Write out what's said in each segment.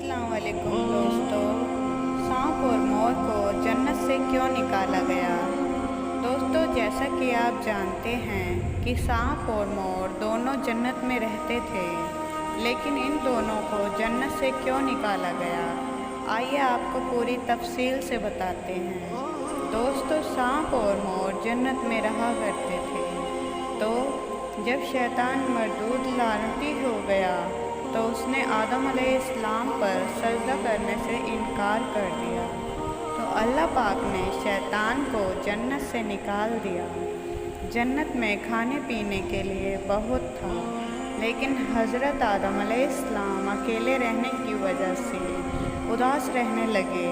अस्सलाम वालेकुम दोस्तों। सांप और मोर को जन्नत से क्यों निकाला गया? दोस्तों, जैसा कि आप जानते हैं कि सांप और मोर दोनों जन्नत में रहते थे, लेकिन इन दोनों को जन्नत से क्यों निकाला गया? आइए आपको पूरी तफसील से बताते हैं। दोस्तों, सांप और मोर जन्नत में रहा करते थे, तो जब शैतान मरदूद लानती हो गया तो उसने आदम अलैहिस्सलाम पर सजदा करने से इनकार कर दिया, तो अल्लाह पाक ने शैतान को जन्नत से निकाल दिया। जन्नत में खाने पीने के लिए बहुत था, लेकिन हज़रत आदम अलैहिस्सलाम अकेले रहने की वजह से उदास रहने लगे।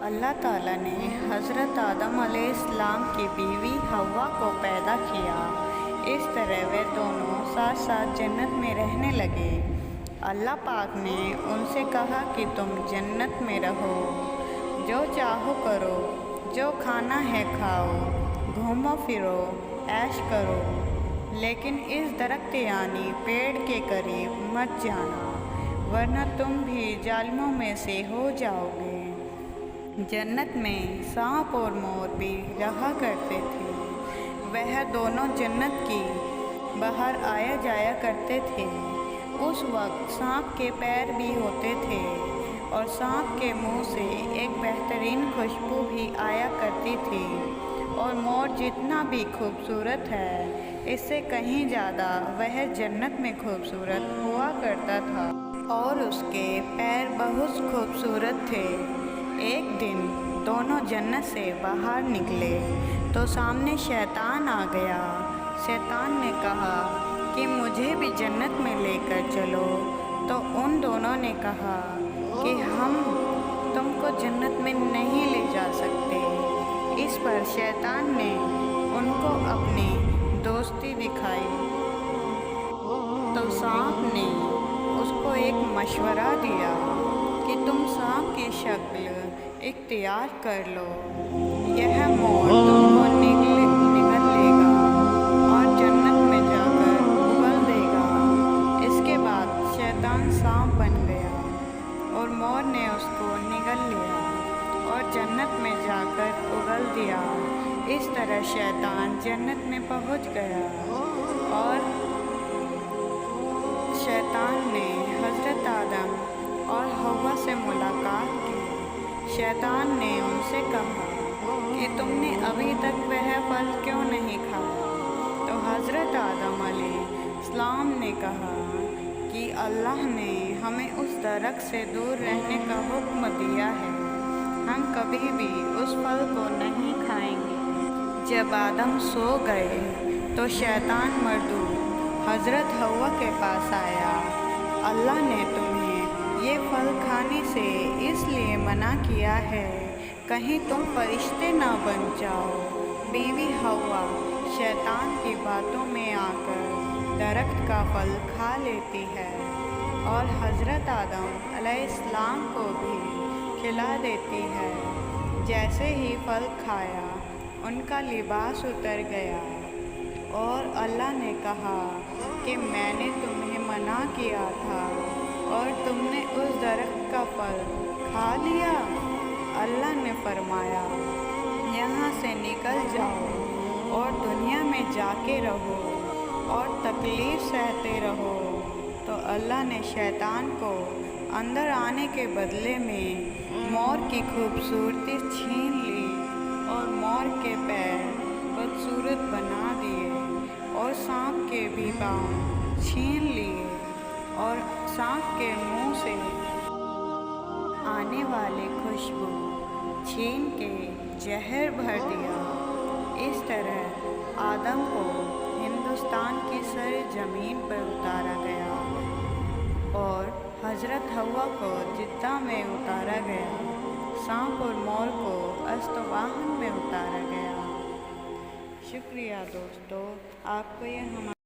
अल्लाह ताला ने हज़रत आदम अलैहिस्सलाम की बीवी हव्वा को पैदा किया। इस तरह वे दोनों साथ साथ जन्नत में रहने लगे। अल्लाह पाक ने उनसे कहा कि तुम जन्नत में रहो, जो चाहो करो, जो खाना है खाओ, घूमो फिरो, ऐश करो, लेकिन इस दरख्त यानी पेड़ के करीब मत जाना, वरना तुम भी जालिमों में से हो जाओगे। जन्नत में सांप और मोर भी रहा करते थे। वह दोनों जन्नत की बाहर आया जाया करते थे। उस वक्त सांप के पैर भी होते थे और सांप के मुंह से एक बेहतरीन खुशबू भी आया करती थी। और मोर जितना भी खूबसूरत है, इससे कहीं ज़्यादा वह जन्नत में खूबसूरत हुआ करता था और उसके पैर बहुत खूबसूरत थे। एक दिन दोनों जन्नत से बाहर निकले तो सामने शैतान आ गया। शैतान ने कहा कि मुझे भी जन्नत में लेकर चलो, तो उन दोनों ने कहा कि हम तुमको जन्नत में नहीं ले जा सकते। इस पर शैतान ने उनको अपनी दोस्ती दिखाई, तो सांप ने उसको एक मशवरा दिया कि तुम सांप की शक्ल इख्तियार कर लो, यह मोर तुमको निगल लेगा और जन्नत में जाकर उगल देगा। इसके बाद शैतान सांप बन गया और मोर ने उसको निगल लिया और जन्नत में जाकर उगल दिया। इस तरह शैतान जन्नत में पहुंच गया और शैतान ने हज़रत आदम और हव्वा से मुलाकात की। शैतान ने उनसे कहा कि तुमने अभी तक वह फल क्यों नहीं खाया? तो हज़रत आदम अलैहिस्सलाम ने कहा कि अल्लाह ने हमें उस दरख्त से दूर रहने का हुक्म दिया है, हम कभी भी उस फल को नहीं खाएंगे। जब आदम सो गए तो शैतान मरदूद हज़रत हव्वा के पास आया। अल्लाह ने तुम्हें ये फल खाने से इसलिए मना किया है, कहीं तुम फरिश्ते ना बन जाओ। बीवी हव्वा शैतान की बातों में आकर दरख्त का फल खा लेती है और हज़रत आदम अलैहिस्सलाम को भी खिला देती है। जैसे ही फल खाया, उनका लिबास उतर गया और अल्लाह ने कहा कि मैंने तुम्हें मना किया था और तुमने उस दरख्त का फल खा लिया। अल्लाह ने फरमाया, यहाँ से निकल जाओ और दुनिया में जाके रहो और तकलीफ़ सहते रहो। तो अल्लाह ने शैतान को अंदर आने के बदले में मोर की खूबसूरती छीन ली और मोर के पैर बदसूरत बना दिए और सांप के भी पाँव छीन लिए और सांप के मुंह से आने वाले खुशबू छीन के जहर भर दिया। इस तरह आदम को हिंदुस्तान की सर ज़मीन पर उतारा गया और हज़रत हव्वा को जिद्दा में उतारा गया। सांप और मोर को अस्तवाहन में उतारा गया। शुक्रिया दोस्तों, आपको यह हमारा